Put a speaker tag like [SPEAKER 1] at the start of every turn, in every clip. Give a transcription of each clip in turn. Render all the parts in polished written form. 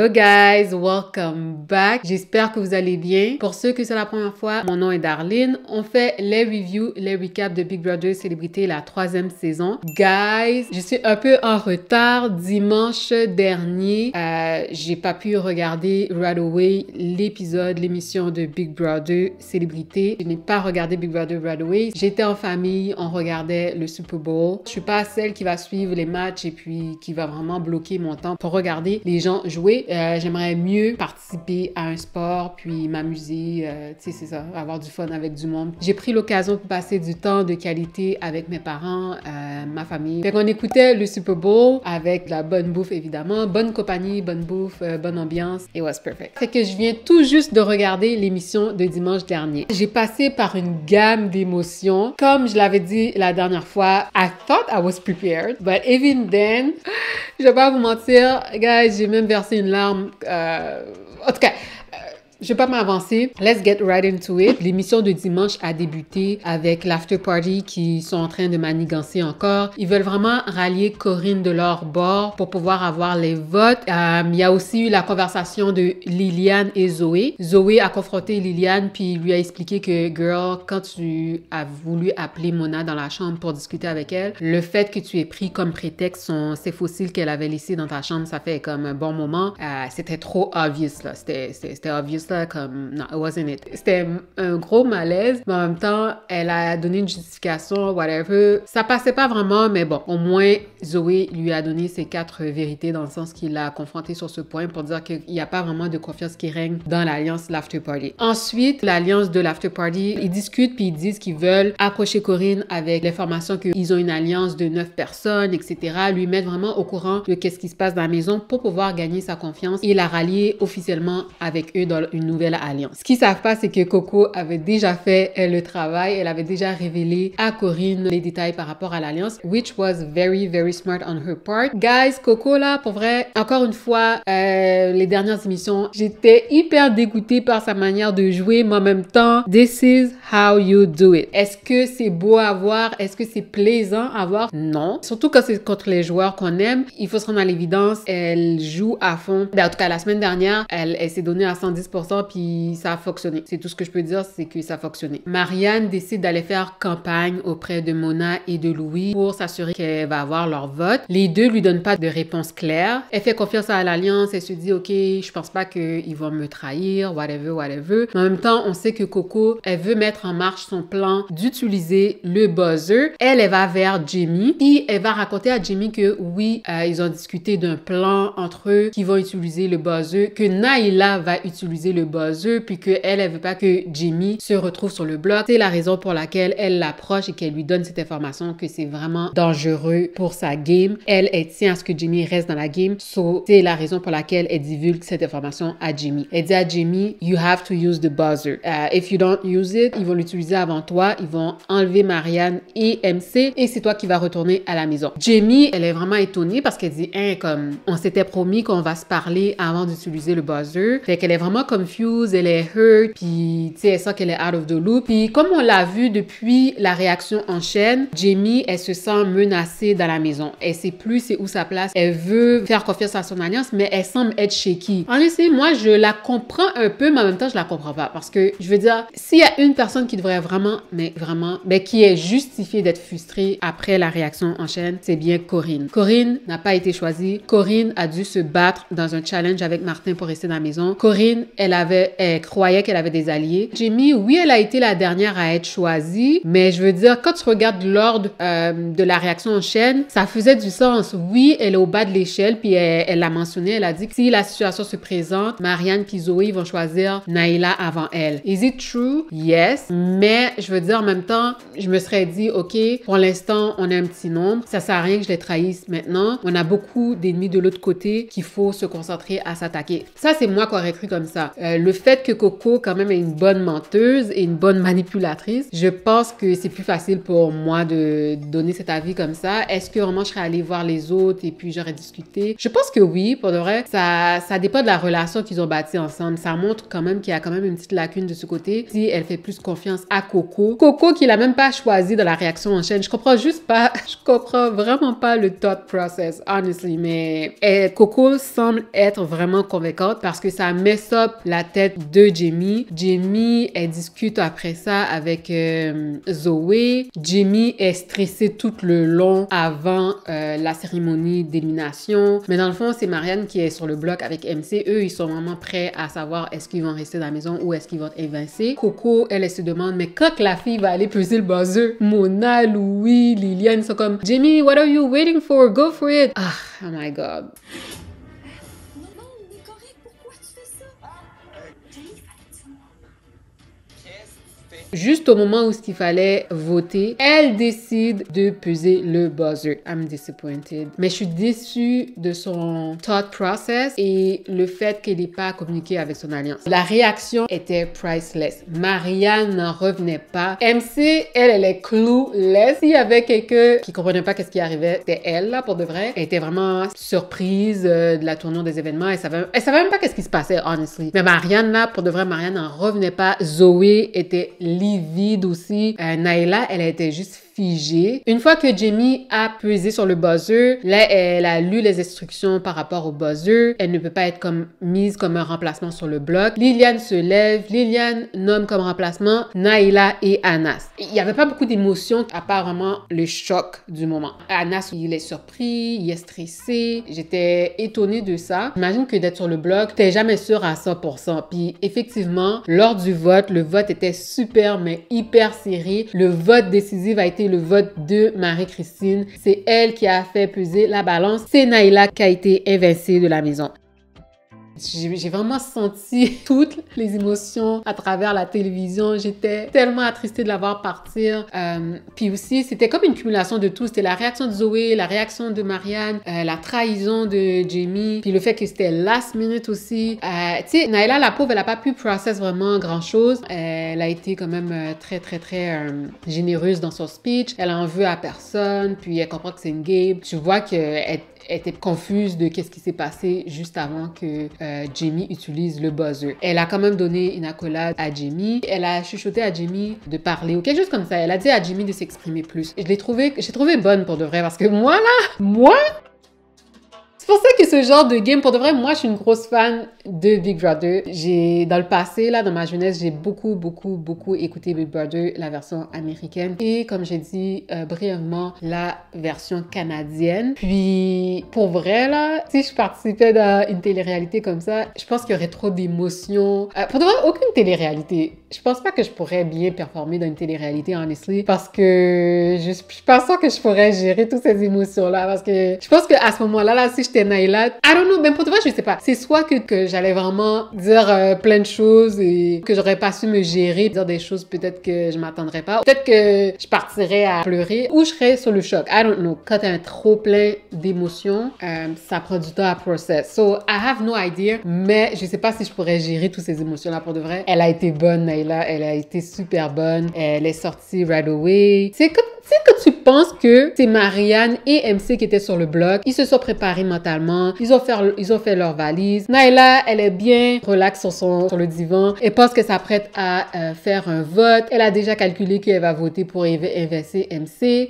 [SPEAKER 1] Hello guys, welcome back. J'espère que vous allez bien. Pour ceux que c'est la première fois, mon nom est Darlene. On fait les reviews, les recaps de Big Brother Célébrité, la 3e saison. Guys, je suis un peu en retard. Dimanche dernier, j'ai pas pu regarder right away l'émission de Big Brother Célébrité. Je n'ai pas regardé Big Brother right away. J'étais en famille, on regardait le Super Bowl. Je suis pas celle qui va suivre les matchs et puis qui va vraiment bloquer mon temps pour regarder les gens jouer. J'aimerais mieux participer à un sport puis m'amuser, tu sais, c'est ça, avoir du fun avec du monde. J'ai pris l'occasion pour passer du temps de qualité avec mes parents, ma famille. Fait qu'on écoutait le Super Bowl avec de la bonne bouffe évidemment, bonne compagnie, bonne bouffe, bonne ambiance. It was perfect. Fait que je viens tout juste de regarder l'émission de dimanche dernier. J'ai passé par une gamme d'émotions. Comme je l'avais dit la dernière fois, I thought I was prepared, but even then, je vais pas vous mentir, guys, j'ai même versé une larme. En tout cas, je vais pas m'avancer. Let's get right into it. L'émission de dimanche a débuté avec l'after party qui sont en train de manigancer encore. Ils veulent vraiment rallier Corinne de leur bord pour pouvoir avoir les votes. Il y a aussi eu la conversation de Liliane et Zoé. Zoé a confronté Liliane puis lui a expliqué que, girl, quand tu as voulu appeler Mona dans la chambre pour discuter avec elle, le fait que tu aies pris comme prétexte ces fossiles qu'elle avait laissés dans ta chambre, ça fait comme un bon moment. C'était trop obvious, là. C'était obvious. Comme, non, it wasn't it. C'était un gros malaise, mais en même temps, elle a donné une justification, whatever. Ça passait pas vraiment, mais bon, au moins, Zoé lui a donné ses 4 vérités dans le sens qu'il l'a confronté sur ce point pour dire qu'il n'y a pas vraiment de confiance qui règne dans l'alliance l'after party. Ensuite, l'alliance de l'after party, ils discutent puis ils disent qu'ils veulent approcher Corinne avec l'information qu'ils ont une alliance de 9 personnes, etc. Lui mettre vraiment au courant de qu'est-ce qui se passe dans la maison pour pouvoir gagner sa confiance et la rallier officiellement avec eux dans une nouvelle alliance. Ce qu'ils savent pas, c'est que Coco avait déjà fait le travail. Elle avait déjà révélé à Corinne les détails par rapport à l'alliance, which was very, very smart on her part. Guys, Coco, là, pour vrai, encore une fois, les dernières émissions, j'étais hyper dégoûtée par sa manière de jouer, mais en même temps, this is how you do it. Est-ce que c'est beau à voir? Est-ce que c'est plaisant à voir? Non. Surtout quand c'est contre les joueurs qu'on aime. Il faut se rendre à l'évidence, elle joue à fond. Ben, en tout cas, la semaine dernière, elle s'est donnée à 110%, puis ça a fonctionné. C'est tout ce que je peux dire, c'est que ça a fonctionné. Marianne décide d'aller faire campagne auprès de Mona et de Louis pour s'assurer qu'elle va avoir leur vote. Les deux lui donnent pas de réponse claire. Elle fait confiance à l'alliance, elle se dit, OK, je pense pas qu'ils vont me trahir, whatever, whatever. Mais en même temps, on sait que Coco, elle veut mettre en marche son plan d'utiliser le buzzer. Elle va vers Jamie, puis elle va raconter à Jamie que oui, ils ont discuté d'un plan entre eux qui vont utiliser le buzzer, que Naila va utiliser le buzzer, puis qu'elle veut pas que Jamie se retrouve sur le bloc. C'est la raison pour laquelle elle l'approche et qu'elle lui donne cette information que c'est vraiment dangereux pour sa game. Elle tient à ce que Jamie reste dans la game. So, c'est la raison pour laquelle elle divulgue cette information à Jamie. Elle dit à Jamie, you have to use the buzzer. If you don't use it, ils vont l'utiliser avant toi. Ils vont enlever Marianne et MC et c'est toi qui vas retourner à la maison. Jamie, elle est vraiment étonnée parce qu'elle dit, comme on s'était promis qu'on va se parler avant d'utiliser le buzzer. Fait qu'elle est vraiment confused, elle est hurt, puis tu sais, elle sent qu'elle est out of the loop. Puis comme on l'a vu depuis la réaction en chaîne, Jamie, elle se sent menacée dans la maison. Elle sait plus c'est où sa place. Elle veut faire confiance à son alliance, mais elle semble être shaky. En effet, moi, je la comprends un peu, mais en même temps, je la comprends pas. Parce que, je veux dire, s'il y a une personne qui devrait vraiment, qui est justifiée d'être frustrée après la réaction en chaîne, c'est bien Corinne. Corinne n'a pas été choisie. Corinne a dû se battre dans un challenge avec Martin pour rester dans la maison. Corinne, elle croyait qu'elle avait des alliés. Jamie, oui, elle a été la dernière à être choisie, mais je veux dire, quand tu regardes l'ordre de la réaction en chaîne, ça faisait du sens. Oui, elle est au bas de l'échelle, puis elle l'a mentionné, elle a dit que si la situation se présente, Marianne puis Zoé vont choisir Naila avant elle. Is it true? Yes. Mais je veux dire, en même temps, je me serais dit, OK, pour l'instant, on a un petit nombre. Ça sert à rien que je les trahisse maintenant. On a beaucoup d'ennemis de l'autre côté qu'il faut se concentrer à s'attaquer. Ça, c'est moi qui aurais cru comme ça. Le fait que Coco, quand même, est une bonne menteuse et une bonne manipulatrice, je pense que c'est plus facile pour moi de donner cet avis comme ça. Est-ce que vraiment je serais allée voir les autres et puis j'aurais discuté? Je pense que oui, pour de vrai. Ça dépend de la relation qu'ils ont bâtie ensemble. Ça montre quand même qu'il y a quand même une petite lacune de ce côté. Si elle fait plus confiance à Coco. Coco qui l'a même pas choisi dans la réaction en chaîne. Je comprends juste pas, je comprends vraiment pas le thought process, honestly. Mais Coco semble être vraiment convaincante parce que ça mess up la tête de Jamie. Jamie, elle discute après ça avec Zoé. Jamie est stressée tout le long avant la cérémonie d'élimination. Mais dans le fond, c'est Marianne qui est sur le bloc avec MC. Eux, ils sont vraiment prêts à savoir est-ce qu'ils vont rester dans la maison ou est-ce qu'ils vont être évincés. Coco, elle se demande, mais quand la fille va aller peser le buzzer? Mona, Louis, Liliane sont comme, Jamie, what are you waiting for? Go for it! Ah, oh my God. Juste au moment où il fallait voter, elle décide de peser le buzzer. I'm disappointed. Mais je suis déçue de son thought process et le fait qu'elle n'ait pas communiqué avec son alliance. La réaction était priceless. Marianne n'en revenait pas. MC, elle est clueless. S'il y avait quelqu'un qui comprenait pas qu'est-ce qui arrivait, c'était elle, là, pour de vrai. Elle était vraiment surprise de la tournure des événements. Elle savait même pas qu'est-ce qui se passait, honestly. Mais Marianne, là, pour de vrai, Marianne n'en revenait pas. Zoé était livide aussi. Naila, elle était juste figée. Une fois que Jamie a pesé sur le buzzer, là, elle a lu les instructions par rapport au buzzer. Elle ne peut pas être mise comme un remplacement sur le bloc. Liliane se lève. Liliane nomme comme remplacement Naila et Anas. Il n'y avait pas beaucoup d'émotions à part vraiment le choc du moment. Anas, il est surpris, il est stressé. J'étais étonnée de ça. J'imagine que d'être sur le bloc, t'es jamais sûr à 100%. Puis effectivement, lors du vote, le vote était super, mais hyper serré. Le vote décisif a été le vote de Marie-Christine. C'est elle qui a fait peser la balance. C'est Naila qui a été évincée de la maison. J'ai vraiment senti toutes les émotions à travers la télévision. J'étais tellement attristée de la voir partir. Puis aussi, c'était comme une cumulation de tout. C'était la réaction de Zoé, la réaction de Marianne, la trahison de Jamie, puis le fait que c'était last minute aussi. Tu sais, Naila, la pauvre, elle a pas pu process vraiment grand-chose. Elle a été quand même très généreuse dans son speech. Elle en veut à personne, puis elle comprend que c'est une game. Tu vois qu'elle était confuse de qu'est-ce qui s'est passé juste avant que Jamie utilise le buzzer. Elle a quand même donné une accolade à Jamie. Elle a chuchoté à Jamie de parler ou quelque chose comme ça. Elle a dit à Jamie de s'exprimer plus. Et j'ai trouvé bonne pour de vrai parce que moi là, c'est pour ça que ce genre de game, pour de vrai, moi, je suis une grosse fan de Big Brother. Dans le passé, là, dans ma jeunesse, j'ai beaucoup écouté Big Brother, la version américaine. Et comme j'ai dit brièvement, la version canadienne. Puis, pour vrai, là, si je participais dans une télé-réalité comme ça, je pense qu'il y aurait trop d'émotions. Pour de vrai, aucune télé-réalité. Je pense pas que je pourrais bien performer dans une télé-réalité, honestly, parce que je suis pas sûre que je pourrais gérer toutes ces émotions-là, parce que je pense qu'à ce moment-là, si j'étais Naila, I don't know, même pour de vrai, je sais pas. C'est soit que j'allais vraiment dire plein de choses et que j'aurais pas su me gérer, dire des choses peut-être que je m'attendrais pas, peut-être que je partirais à pleurer, ou je serais sur le choc. I don't know. Quand t'as un trop plein d'émotions, ça prend du temps à process. So, I have no idea, mais je sais pas si je pourrais gérer toutes ces émotions-là pour de vrai. Elle a été bonne, Naila. Elle a été super bonne. Elle est sortie right away. C'est que tu penses que c'est Marianne et MC qui étaient sur le bloc. Ils se sont préparés mentalement. Ils ont fait leur valise. Naila, elle est bien relax sur le divan. Elle pense qu'elle s'apprête à faire un vote. Elle a déjà calculé qu'elle va voter pour évincer MC.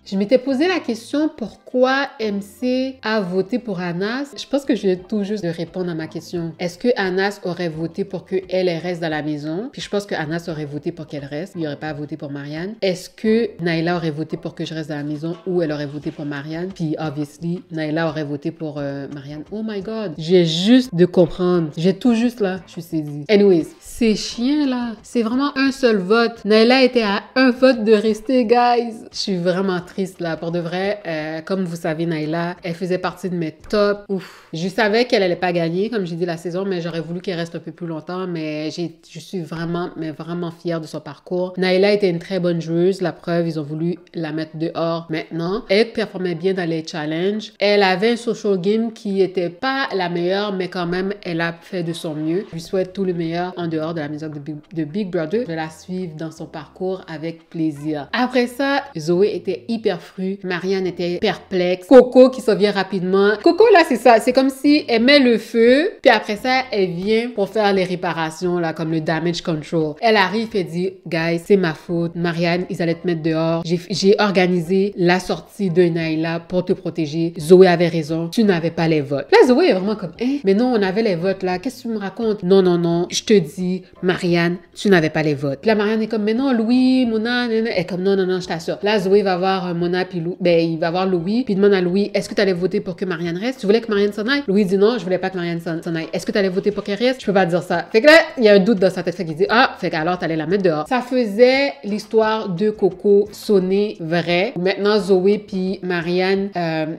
[SPEAKER 1] Je m'étais posé la question pourquoi MC a voté pour Anas. Je pense que je viens tout juste de répondre à ma question. Est-ce que Anas aurait voté pour qu'elle reste dans la maison? Puis je pense que Anas aurait voté pour qu'elle reste. Il n'aurait pas voté pour Marianne. Est-ce que Naila aurait voté pour que je reste dans la maison ou elle aurait voté pour Marianne? Puis obviously, Naila aurait voté pour Marianne. Oh my God! J'ai juste de comprendre. J'ai tout juste là. Je suis saisie. Anyways, ces chiens là, c'est vraiment un seul vote. Naila était à un vote de rester, guys. Je suis vraiment triste. triste là. Pour de vrai, comme vous savez, Naila, elle faisait partie de mes tops. Ouf. Je savais qu'elle allait pas gagner, comme j'ai dit la saison, mais j'aurais voulu qu'elle reste un peu plus longtemps. Mais je suis vraiment, mais vraiment fière de son parcours. Naila était une très bonne joueuse. La preuve, ils ont voulu la mettre dehors maintenant. Elle performait bien dans les challenges. Elle avait un social game qui était pas la meilleure, mais quand même, elle a fait de son mieux. Je lui souhaite tout le meilleur en dehors de la maison de Big Brother. Je vais la suivre dans son parcours avec plaisir. Après ça, Zoé était hyper frue. Marianne était perplexe. Coco qui s'en vient rapidement. Coco, là, c'est ça. C'est comme si elle met le feu, puis après ça, elle vient pour faire les réparations, là, comme le damage control. Elle arrive et dit, guys, c'est ma faute. Marianne, ils allaient te mettre dehors. J'ai organisé la sortie de Naila pour te protéger. Zoé avait raison. Tu n'avais pas les votes. Là, Zoé est vraiment comme, mais non, on avait les votes, là. Qu'est-ce que tu me racontes? Non, non, non. Je te dis, Marianne, tu n'avais pas les votes. Puis là, Marianne est comme, mais non, Louis, Mona, elle est comme, non, non, non, je t'assure. Là, Zoé va voir Mona, puis Louis, il va voir Louis, puis il demande à Louis, est-ce que tu allais voter pour que Marianne reste? Tu voulais que Marianne s'en aille? Louis dit non, je voulais pas que Marianne s'en aille. Est-ce que tu allais voter pour qu'elle reste? Je peux pas dire ça. Fait que là, il y a un doute dans sa tête. Fait qu'il dit, fait qu'alors, t'allais la mettre dehors. Ça faisait l'histoire de Coco sonner vrai. Maintenant, Zoé puis Marianne,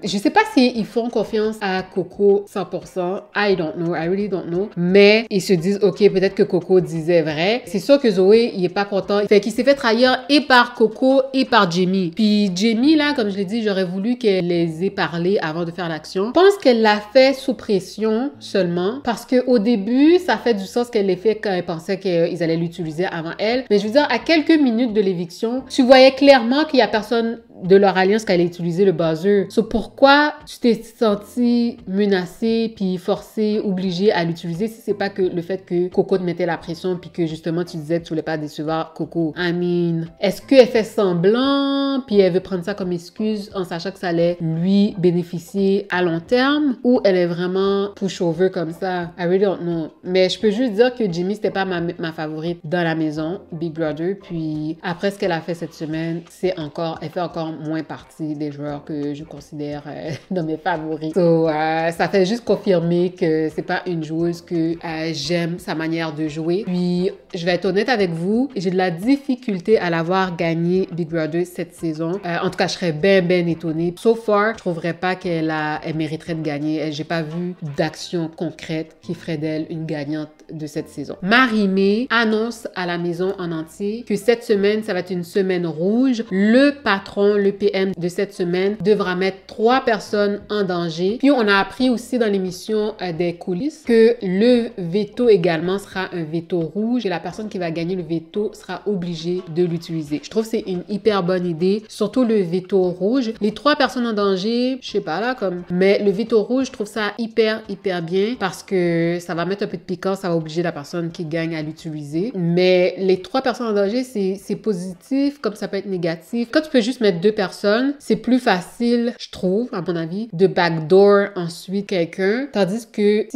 [SPEAKER 1] je sais pas s'ils font confiance à Coco 100%. I don't know. I really don't know. Mais ils se disent, OK, peut-être que Coco disait vrai. C'est sûr que Zoé, il est pas content. Fait qu'il s'est fait trahir et par Coco et par Jamie. Puis Jamie, là, comme je l'ai dit, j'aurais voulu qu'elle les ait parlé avant de faire l'action. Je pense qu'elle l'a fait sous pression seulement parce que au début, ça fait du sens qu'elle l'ait fait quand elle pensait qu'ils allaient l'utiliser avant elle. Mais je veux dire, à quelques minutes de l'éviction, tu voyais clairement qu'il y a personne de leur alliance qui allait utiliser le buzzer. So, pourquoi tu t'es senti menacée puis forcée, obligée à l'utiliser si c'est pas que le fait que Coco te mettait la pression puis que justement tu disais que tu voulais pas décevoir Coco? I mean, est-ce qu'elle fait semblant puis elle veut prendre ça comme excuse en sachant que ça allait lui bénéficier à long terme ou elle est vraiment pushover comme ça? I really don't know. Mais je peux juste dire que Jimmy c'était pas ma favorite dans la maison, Big Brother. Puis après ce qu'elle a fait cette semaine, elle fait encore moins partie des joueurs que je considère dans mes favoris. So, ça fait juste confirmer que c'est pas une joueuse que j'aime sa manière de jouer. Puis, je vais être honnête avec vous, j'ai de la difficulté à l'avoir gagné Big Brother cette saison. En tout cas, je serais bien étonnée. So far, je trouverais pas qu'elle mériterait de gagner. J'ai pas vu d'action concrète qui ferait d'elle une gagnante de cette saison. Marie-Mé annonce à la maison en entier que cette semaine, ça va être une semaine rouge. Le patron, le PM de cette semaine devra mettre 3 personnes en danger. Puis on a appris aussi dans l'émission des coulisses que le veto également sera un veto rouge et la personne qui va gagner le veto sera obligée de l'utiliser. Je trouve que c'est une hyper bonne idée, surtout le veto rouge. Les 3 personnes en danger, je sais pas là comme, mais le veto rouge, je trouve ça hyper bien parce que ça va mettre un peu de piquant, ça va obliger la personne qui gagne à l'utiliser. Mais les 3 personnes en danger, c'est positif comme ça peut être négatif. Quand tu peux juste mettre 2 personnes, c'est plus facile, je trouve, à mon avis, de backdoor ensuite quelqu'un. Tandis que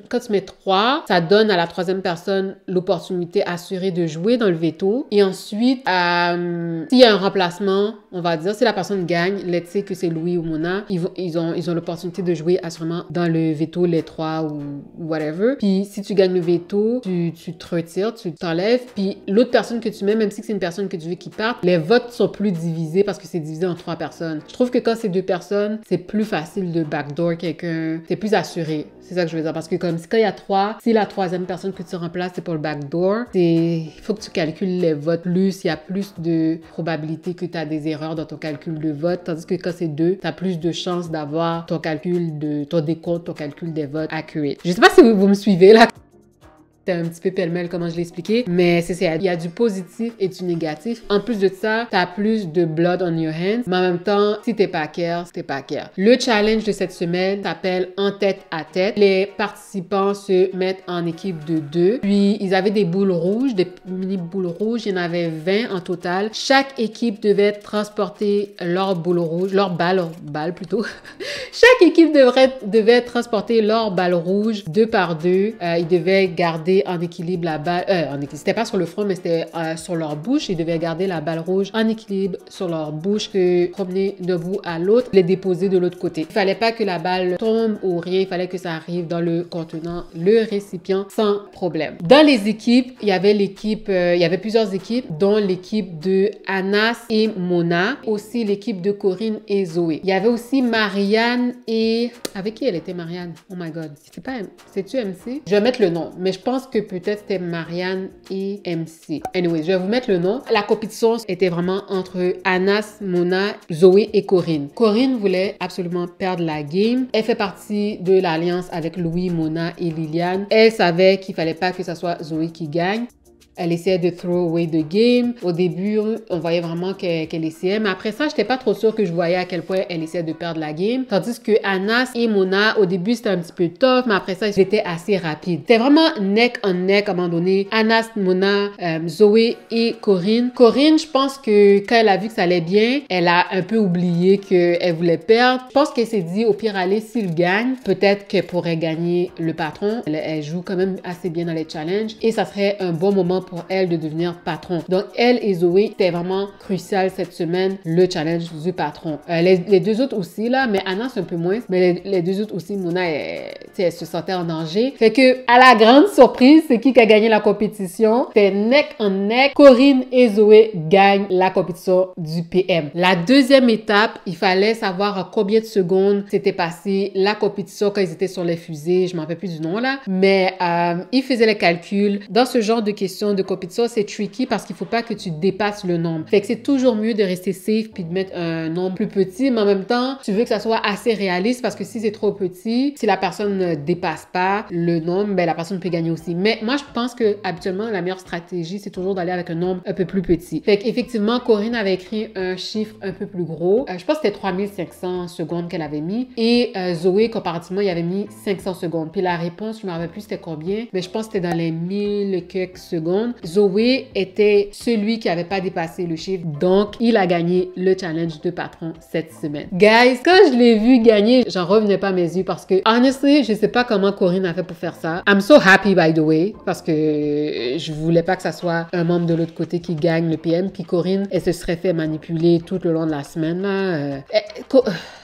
[SPEAKER 1] quand tu mets 3, ça donne à la 3e personne l'opportunité assurée de jouer dans le veto. Et ensuite, s'il y a un remplacement, on va dire, si la personne gagne, let's say que c'est Louis ou Mona, ils ont l'opportunité de jouer assurément dans le veto, les 3 ou whatever. Puis si tu gagnes le veto, tu te retires, tu t'enlèves. Puis l'autre personne que tu mets, même si c'est une personne que tu veux qui parte, les votes sont plus divisés parce que c'est divisé en 3 personnes. Je trouve que quand c'est 2 personnes, c'est plus facile de backdoor quelqu'un. C'est plus assuré. C'est ça que je veux dire. Parce que comme quand il y a 3, si la 3e personne que tu remplaces, c'est pour le backdoor, il faut que tu calcules les votes plus. Il y a plus de probabilité que tu as des erreurs dans ton calcul de vote. Tandis que quand c'est 2, tu as plus de chances d'avoir ton décompte, ton calcul des votes accurate. Je sais pas si vous me suivez là. C'est un petit peu pêle-mêle comment je l'ai expliqué, mais c'est ça. Il y a du positif et du négatif. En plus de ça, t'as plus de blood on your hands, mais en même temps, si t'es pas care, t'es pas care. Le challenge de cette semaine s'appelle en tête à tête. Les participants se mettent en équipe de 2. Puis, ils avaient des boules rouges, des mini boules rouges. Il y en avait 20 en total. Chaque équipe devait transporter leur boule rouge, leur balle plutôt. Chaque équipe devait transporter leur balle rouge 2 par 2. Ils devaient garder garder en équilibre la balle, c'était pas sur le front, mais c'était sur leur bouche. Ils devaient garder la balle rouge en équilibre sur leur bouche, se promener d'un bout à l'autre, les déposer de l'autre côté. Il fallait pas que la balle tombe ou rien, il fallait que ça arrive dans le contenant, le récipient, sans problème. Dans les équipes, il y avait plusieurs équipes, dont l'équipe de Anas et Mona, aussi l'équipe de Corinne et Zoé. Il y avait aussi Marianne et... Avec qui elle était, Marianne? Oh my god. C'est-tu MC? Je vais mettre le nom, mais je pense que peut-être c'était Marianne et MC. Anyway, je vais vous mettre le nom. La compétition était vraiment entre Anas, Mona, Zoé et Corinne. Corinne voulait absolument perdre la game. Elle fait partie de l'alliance avec Louis, Mona et Liliane. Elle savait qu'il fallait pas que ça soit Zoé qui gagne. Elle essayait de throw away the game. Au début, on voyait vraiment qu'elle essayait. Mais après ça, j'étais pas trop sûre que je voyais à quel point elle essayait de perdre la game. Tandis que Anas et Mona, au début, c'était un petit peu tough. Mais après ça, j'étais assez rapide. C'était vraiment neck on neck à un moment donné. Anas, Mona, Zoé et Corinne. Corinne, je pense que quand elle a vu que ça allait bien, elle a un peu oublié qu'elle voulait perdre. Je pense qu'elle s'est dit, au pire aller, s'il gagne, peut-être qu'elle pourrait gagner le patron. Elle joue quand même assez bien dans les challenges. Et ça serait un bon moment pour elle de devenir patron. Donc, elle et Zoé, c'était vraiment crucial cette semaine, le challenge du patron. Les deux autres aussi, là, mais Anas un peu moins, mais les deux autres aussi, Mona, elle se sentait en danger. Fait que, à la grande surprise, c'est qui a gagné la compétition? C'était neck en neck. Corinne et Zoé gagnent la compétition du PM. La deuxième étape, il fallait savoir à combien de secondes s'était passé la compétition quand ils étaient sur les fusées. Je m'en rappelle plus du nom, là. Mais ils faisaient les calculs. Dans ce genre de questions de compétition, c'est tricky parce qu'il faut pas que tu dépasses le nombre. Fait que c'est toujours mieux de rester safe puis de mettre un nombre plus petit, mais en même temps, tu veux que ça soit assez réaliste parce que si c'est trop petit, si la personne ne dépasse pas le nombre, ben la personne peut gagner aussi. Mais moi, je pense que habituellement, la meilleure stratégie, c'est toujours d'aller avec un nombre un peu plus petit. Fait qu'effectivement, Corinne avait écrit un chiffre un peu plus gros. Je pense que c'était 3500 secondes qu'elle avait mis. Et Zoé, comparativement, il avait mis 500 secondes. Puis la réponse, je me rappelle plus c'était combien, mais je pense que c'était dans les 1000 quelques secondes. Zoé était celui qui avait pas dépassé le chiffre, donc il a gagné le challenge de patron cette semaine. Guys, quand je l'ai vu gagner, j'en revenais pas à mes yeux parce que, honestly, je sais pas comment Corinne a fait pour faire ça. I'm so happy, by the way, parce que je voulais pas que ça soit un membre de l'autre côté qui gagne le PM, puis Corinne, elle se serait fait manipuler tout le long de la semaine, là.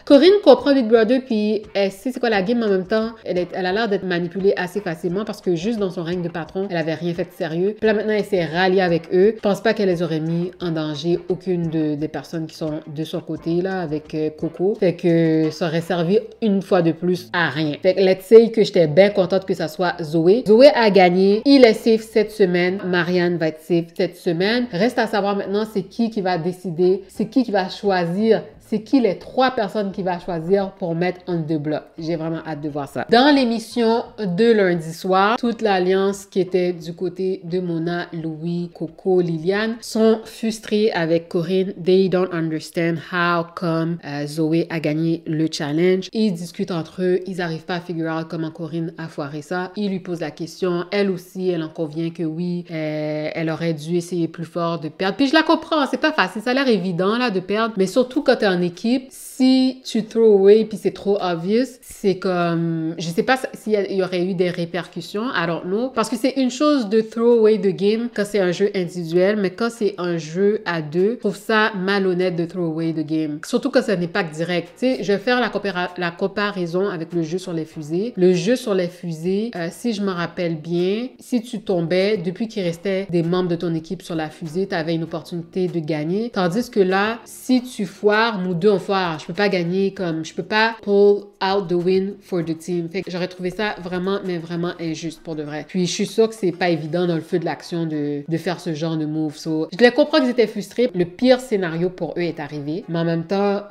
[SPEAKER 1] Corinne comprend Big Brother, puis elle sait c'est quoi la game, en même temps, elle a l'air d'être manipulée assez facilement parce que juste dans son règne de patron, elle avait rien fait de sérieux. Puis là, maintenant, elle s'est ralliée avec eux. Je pense pas qu'elle les aurait mis en danger, aucune des personnes qui sont de son côté, là, avec Coco. Fait que ça aurait servi une fois de plus à rien. Fait que let's say que j'étais bien contente que ça soit Zoé. Zoé a gagné. Il est safe cette semaine. Marianne va être safe cette semaine. Reste à savoir maintenant c'est qui va décider, c'est qui va choisir. C'est qui les 3 personnes qu'il va choisir pour mettre on the block. J'ai vraiment hâte de voir ça. Dans l'émission de lundi soir, toute l'alliance qui était du côté de Mona, Louis, Coco, Liliane sont frustrés avec Corinne. They don't understand how come Zoé a gagné le challenge. Ils discutent entre eux. Ils n'arrivent pas à figure out comment Corinne a foiré ça. Ils lui posent la question. Elle aussi, elle en convient que oui, elle aurait dû essayer plus fort de perdre. Puis je la comprends. C'est pas facile. Ça a l'air évident là de perdre. Mais surtout quand t'es en équipe, si tu throw away puis c'est trop obvious, c'est comme, je sais pas s'il y aurait eu des répercussions, I don't know, parce que c'est une chose de throw away the game quand c'est un jeu individuel, mais quand c'est un jeu à deux, je trouve ça malhonnête de throw away the game, surtout quand ça n'est pas direct. Tu sais, je vais faire la comparaison avec le jeu sur les fusées. Le jeu sur les fusées, si je me rappelle bien, si tu tombais, depuis qu'il restait des membres de ton équipe sur la fusée, tu avais une opportunité de gagner, tandis que là, si tu foires, nous deux on foire, je peux pas gagner, comme je peux pas pull out the win for the team. Fait que j'aurais trouvé ça vraiment, mais vraiment injuste pour de vrai. Puis je suis sûre que c'est pas évident dans le feu de l'action de faire ce genre de move. So, je les comprends qu'ils étaient frustrés. Le pire scénario pour eux est arrivé. Mais en même temps,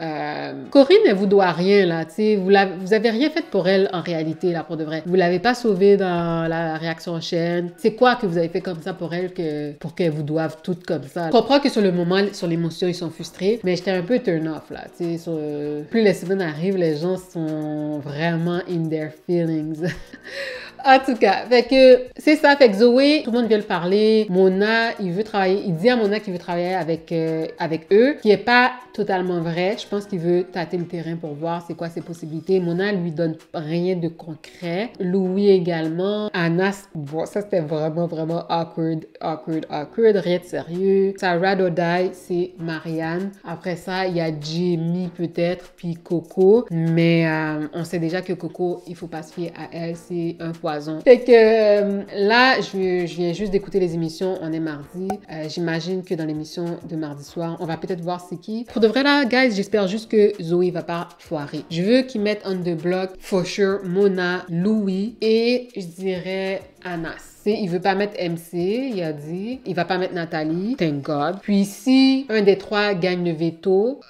[SPEAKER 1] Corinne, elle vous doit rien, là. Tu sais, vous avez rien fait pour elle en réalité, là, pour de vrai. Vous l'avez pas sauvée dans la réaction en chaîne. C'est quoi que vous avez fait comme ça pour elle pour qu'elle vous doive tout comme ça? Je comprends que sur le moment, sur l'émotion, ils sont frustrés, mais j'étais un peu turn off, là. Tu sais, plus les semaines arrivent, les gens sont vraiment in their feelings. En tout cas, fait que c'est ça. Fait que Zoé, tout le monde vient le parler. Mona, il veut travailler. Il dit à Mona qu'il veut travailler avec eux, qui est pas totalement vrai. Je pense qu'il veut tâter le terrain pour voir c'est quoi ses possibilités. Mona lui donne rien de concret. Louis également. Anas, bon, ça c'était vraiment, vraiment awkward. Rien de sérieux. Sa ride or die, c'est Marianne. Après ça, il y a Jamie peut-être, puis Coco. Mais on sait déjà que Coco, il faut pas se fier à elle. C'est un poison. Fait que là, je viens juste d'écouter les émissions. On est mardi. J'imagine que dans l'émission de mardi soir, on va peut-être voir c'est qui. Pour de vrai là, guys, j'espère juste que Zoé va pas foirer. Je veux qu'ils mettent on the block, for sure, Mona, Louis et je dirais Anas. Il veut pas mettre MC, il a dit. Il va pas mettre Nathalie, thank God. Puis si un des trois gagne le veto,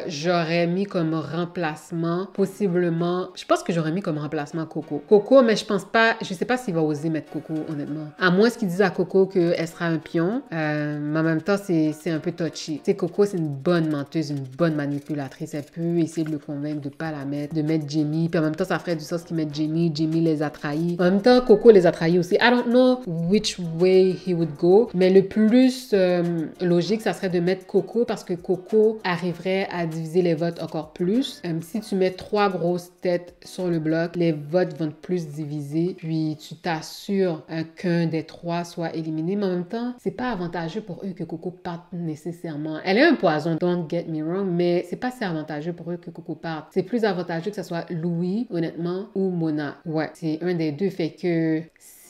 [SPEAKER 1] j'aurais mis comme remplacement, possiblement, je pense que j'aurais mis comme remplacement Coco. Coco, mais je pense pas, je sais pas s'il va oser mettre Coco, honnêtement. À moins qu'ils disent à Coco qu'elle sera un pion, mais en même temps, c'est un peu touchy. Tu sais, Coco, c'est une bonne menteuse, une bonne manipulatrice. Elle peut essayer de le convaincre de pas la mettre, de mettre Jamie. Puis en même temps, ça ferait du sens qu'ils mettent Jamie. Jamie les a trahis. En même temps, Coco les a trahis aussi. I don't know which way he would go, mais le plus logique, ça serait de mettre Coco parce que Coco arriverait à diviser les votes encore plus. Si tu mets 3 grosses têtes sur le bloc, les votes vont être plus divisés, puis tu t'assures qu'un des 3 soit éliminé, mais en même temps, c'est pas avantageux pour eux que Coco parte nécessairement. Elle est un poison, don't get me wrong, mais c'est pas si avantageux pour eux que Coco parte. C'est plus avantageux que ce soit Louis, honnêtement, ou Mona. Ouais, c'est un des deux, fait que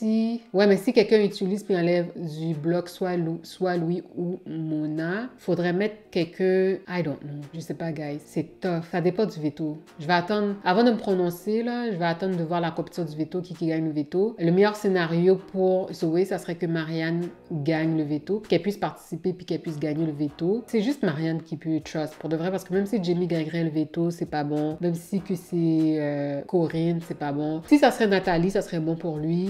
[SPEAKER 1] ouais, mais si quelqu'un utilise puis enlève du bloc soit Louis ou Mona, faudrait mettre quelqu'un, I don't know, je sais pas, guys, c'est tough, ça dépend du veto. Je vais attendre, avant de me prononcer, là, je vais attendre de voir la compétition du veto, qui gagne le veto. Le meilleur scénario pour Zoé, ça serait que Marianne gagne le veto, qu'elle puisse participer puis qu'elle puisse gagner le veto. C'est juste Marianne qui peut trust, pour de vrai, parce que même si Jamie gagnerait le veto, c'est pas bon. Même si que c'est Corinne, c'est pas bon. Si ça serait Nathalie, ça serait bon pour lui.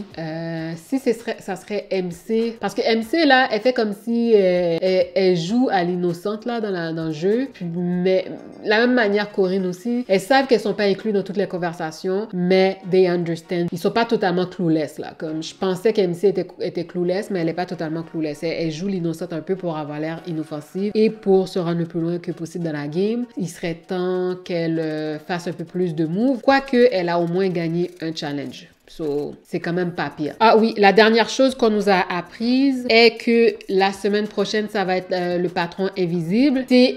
[SPEAKER 1] Si ça serait MC, parce que MC là, elle fait comme si elle joue à l'innocente là dans le jeu, mais la même manière Corinne aussi, elles savent qu'elles sont pas incluses dans toutes les conversations, mais they understand. Ils sont pas totalement clueless là, comme je pensais qu'MC était clueless, mais elle est pas totalement clueless. Elle joue l'innocente un peu pour avoir l'air inoffensive et pour se rendre le plus loin que possible dans la game. Il serait temps qu'elle fasse un peu plus de moves, quoique elle a au moins gagné un challenge. So, c'est quand même pas pire. Ah oui, la dernière chose qu'on nous a apprise est que la semaine prochaine, ça va être le patron invisible. C'est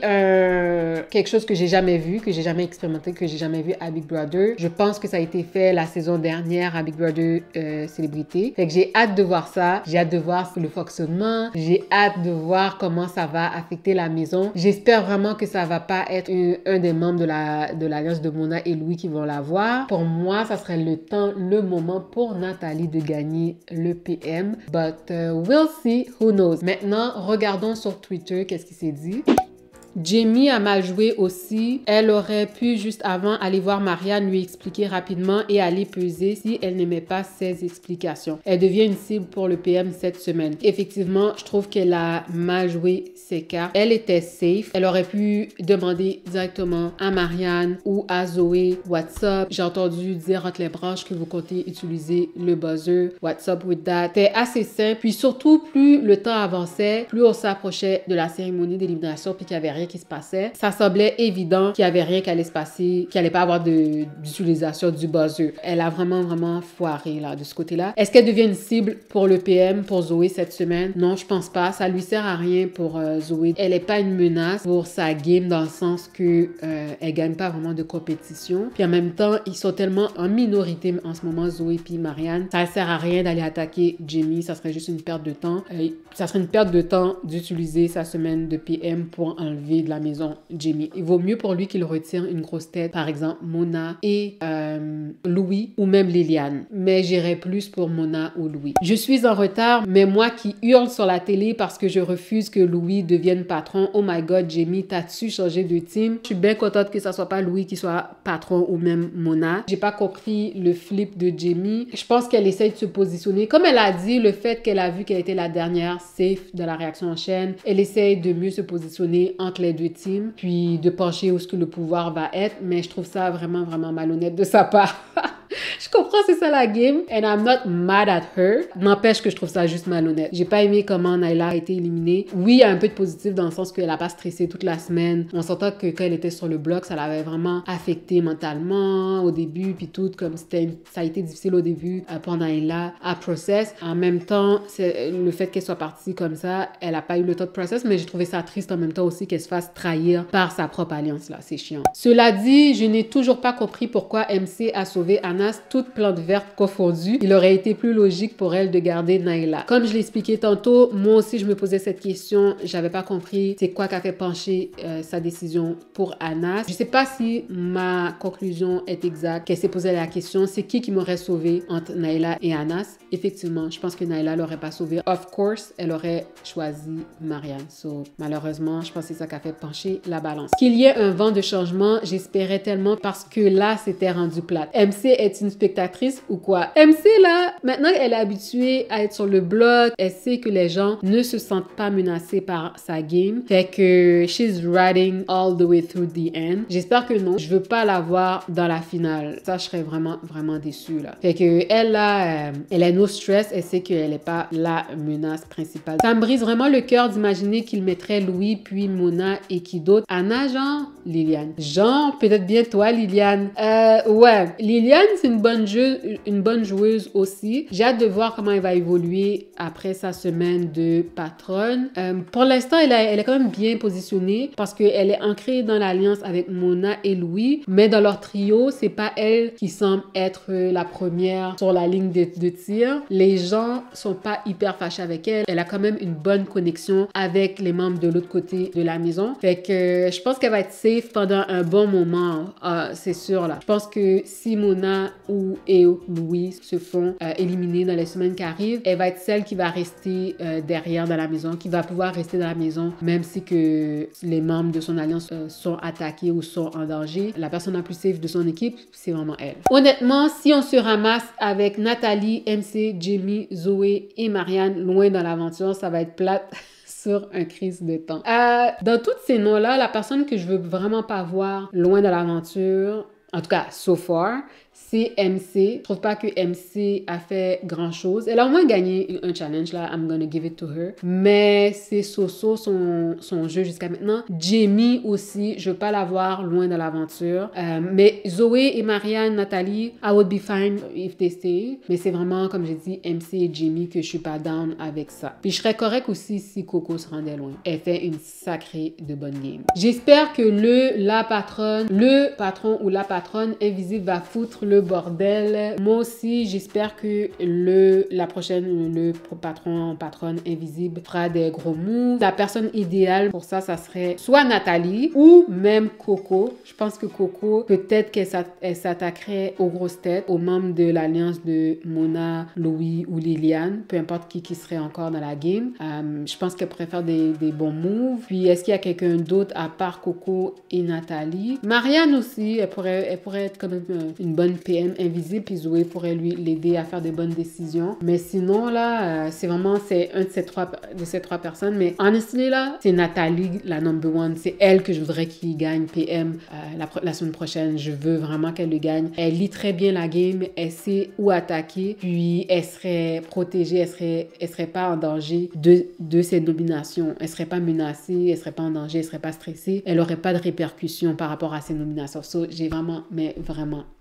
[SPEAKER 1] quelque chose que j'ai jamais vu, que j'ai jamais expérimenté, que j'ai jamais vu à Big Brother. Je pense que ça a été fait la saison dernière à Big Brother Célébrité. Fait que j'ai hâte de voir ça. J'ai hâte de voir le fonctionnement. J'ai hâte de voir comment ça va affecter la maison. J'espère vraiment que ça va pas être un des membres de l'alliance de Mona et Louis qui vont l'avoir. Pour moi, ça serait le moment pour Nathalie de gagner le PM. But we'll see, who knows. Maintenant, regardons sur Twitter qu'est-ce qui s'est dit. Jamie a mal joué aussi. Elle aurait pu juste avant aller voir Marianne, lui expliquer rapidement et aller peser si elle n'aimait pas ses explications. Elle devient une cible pour le PM cette semaine. Effectivement, je trouve qu'elle a mal joué ses cartes. Elle était safe. Elle aurait pu demander directement à Marianne ou à Zoé what's up. J'ai entendu dire entre les branches que vous comptez utiliser le buzzer. What's up with that? C'était assez simple. Puis surtout, plus le temps avançait, plus on s'approchait de la cérémonie d'élimination puis qu'il y avait rien qui se passait, ça semblait évident qu'il y avait rien qui allait se passer, qu'il allait pas avoir d'utilisation du buzzer. Elle a vraiment foiré là de ce côté-là. Est-ce qu'elle devient une cible pour le PM, pour Zoé cette semaine? Non, je pense pas. Ça lui sert à rien pour Zoé. Elle est pas une menace pour sa game dans le sens que elle gagne pas vraiment de compétition. Puis en même temps, ils sont tellement en minorité en ce moment, Zoé puis Marianne. Ça sert à rien d'aller attaquer Jamie. Ça serait juste une perte de temps. Ça serait une perte de temps d'utiliser sa semaine de PM pour enlever de la maison Jamie. Il vaut mieux pour lui qu'il retire une grosse tête, par exemple Mona et Louis ou même Liliane. Mais j'irais plus pour Mona ou Louis. Je suis en retard, mais moi qui hurle sur la télé parce que je refuse que Louis devienne patron. Oh my god, Jamie, t'as-tu changé de team? Je suis bien contente que ça soit pas Louis qui soit patron ou même Mona. J'ai pas compris le flip de Jamie. Je pense qu'elle essaye de se positionner. Comme elle a dit, le fait qu'elle a vu qu'elle était la dernière safe de la réaction en chaîne, elle essaye de mieux se positionner entre les deux teams, puis de pencher où ce que le pouvoir va être, mais je trouve ça vraiment malhonnête de sa part. Je comprends, c'est ça la game. And I'm not mad at her. N'empêche que je trouve ça juste malhonnête. J'ai pas aimé comment Naila a été éliminée. Oui, il y a un peu de positif dans le sens qu'elle a pas stressé toute la semaine. On s'entend que quand elle était sur le bloc, ça l'avait vraiment affecté mentalement au début, puis tout, comme ça a été difficile au début pour Naila à process. En même temps, c'est le fait qu'elle soit partie comme ça, elle a pas eu le temps de process, mais j'ai trouvé ça triste en même temps aussi qu'elle se fasse trahir par sa propre alliance là. C'est chiant. Cela dit, je n'ai toujours pas compris pourquoi MC a sauvé Anas, toute plante verte confondue. Il aurait été plus logique pour elle de garder Naila. Comme je l'ai expliqué tantôt, moi aussi je me posais cette question. J'avais pas compris c'est quoi qui a fait pencher sa décision pour Anas. Je sais pas si ma conclusion est exacte, qu'elle s'est posé la question, c'est qui m'aurait sauvé entre Naila et Anas. Effectivement, je pense que Naila l'aurait pas sauvé. Of course, elle aurait choisi Marianne. So, malheureusement, je pense que c'est ça qui a fait pencher la balance. Qu'il y ait un vent de changement, j'espérais tellement parce que là, c'était rendu plate. MC est une spectatrice ou quoi? MC, là, maintenant, elle est habituée à être sur le bloc. Elle sait que les gens ne se sentent pas menacés par sa game. Fait que she's riding all the way through the end. J'espère que non. Je veux pas la voir dans la finale. Ça, je serais vraiment, vraiment déçue, là. Fait que elle, là, elle a no stress. Elle sait qu'elle n'est pas la menace principale. Ça me brise vraiment le cœur d'imaginer qu'il mettrait Louis, puis Mona et qui d'autre. Anna, genre, Liliane. Genre, peut-être bien toi, Liliane. Ouais. Liliane, c'est une bonne joueuse aussi. J'ai hâte de voir comment elle va évoluer après sa semaine de patronne. Pour l'instant, elle est quand même bien positionnée parce qu'elle est ancrée dans l'alliance avec Mona et Louis, mais dans leur trio, c'est pas elle qui semble être la première sur la ligne de tir. Les gens sont pas hyper fâchés avec elle. Elle a quand même une bonne connexion avec les membres de l'autre côté de la maison. Fait que je pense qu'elle va être safe pendant un bon moment, c'est sûr là. Je pense que si Mona ou Louis se font éliminer dans les semaines qui arrivent, elle va être celle qui va rester derrière dans la maison, qui va pouvoir rester dans la maison même si que les membres de son alliance sont attaqués ou sont en danger. La personne la plus safe de son équipe, c'est vraiment elle. Honnêtement, si on se ramasse avec Nathalie, MC, Jamie, Zoé et Marianne loin dans l'aventure, ça va être plate sur un crise de temps. Dans tous ces noms-là, la personne que je veux vraiment pas voir loin de l'aventure, en tout cas, so far, c'est MC. Je trouve pas que MC a fait grand-chose. Elle a au moins gagné un challenge, là. I'm gonna give it to her. Mais c'est so-so son jeu jusqu'à maintenant. Jamie aussi, je veux pas la voir loin de l'aventure. Mais Zoé et Marianne, Nathalie, I would be fine if they stay. Mais c'est vraiment, comme j'ai dit, MC et Jamie que je suis pas down avec ça. Puis je serais correct aussi si Coco se rendait loin. Elle fait une sacrée de bonne game. J'espère que le patron ou la patronne invisible va foutre le bordel. Moi aussi, j'espère que le patronne invisible fera des gros moves. La personne idéale pour ça, ça serait soit Nathalie ou même Coco. Je pense que Coco, peut-être qu'elle s'attaquerait aux grosses têtes, aux membres de l'alliance de Mona, Louis ou Liliane, peu importe qui serait encore dans la game. Je pense qu'elle pourrait faire des bons moves. Puis, est-ce qu'il y a quelqu'un d'autre à part Coco et Nathalie? Marianne aussi, elle pourrait être quand même une bonne PM invisible, puis Zoé pourrait l'aider à faire des bonnes décisions. Mais sinon, là, c'est un de ces trois personnes. Mais honestly, là, c'est Nathalie, la number one. C'est elle que je voudrais qu'il gagne PM la semaine prochaine. Je veux vraiment qu'elle le gagne. Elle lit très bien la game. Elle sait où attaquer. Puis, elle serait protégée. Elle serait pas en danger de ses nominations. Elle serait pas menacée. Elle serait pas en danger. Elle serait pas stressée. Elle aurait pas de répercussions par rapport à ses nominations. So, j'ai vraiment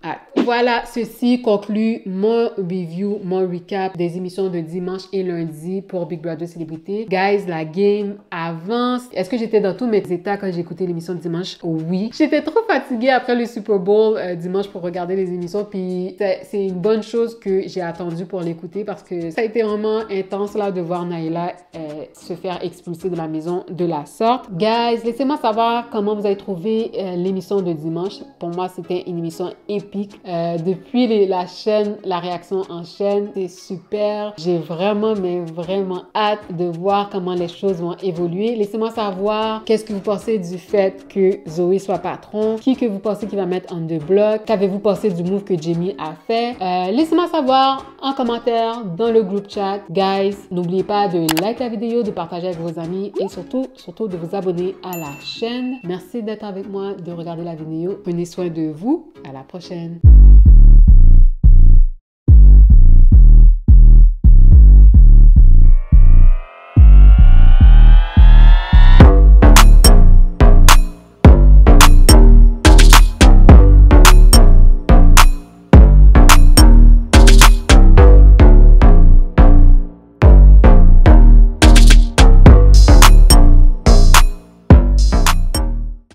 [SPEAKER 1] hâte. Voilà, ceci conclut mon review, mon recap des émissions de dimanche et lundi pour Big Brother Célébrité. Guys, la game avance. Est-ce que j'étais dans tous mes états quand j'ai écouté l'émission de dimanche? Oui. J'étais trop fatiguée après le Super Bowl dimanche pour regarder les émissions, puis c'est une bonne chose que j'ai attendu pour l'écouter parce que ça a été vraiment intense là de voir Naila se faire expulser de la maison de la sorte. Guys, laissez-moi savoir comment vous avez trouvé l'émission de dimanche. Pour moi, c'était une émission épique. Depuis la réaction en chaîne, c'est super. J'ai vraiment hâte de voir comment les choses vont évoluer. Laissez-moi savoir qu'est-ce que vous pensez du fait que Zoé soit patron, qui que vous pensez qu'il va mettre on the block, qu'avez-vous pensé du move que Jamie a fait. Laissez-moi savoir en commentaire dans le groupe chat. Guys, n'oubliez pas de liker la vidéo, de partager avec vos amis et surtout de vous abonner à la chaîne. Merci d'être avec moi, de regarder la vidéo. Prenez soin de vous. À la prochaine.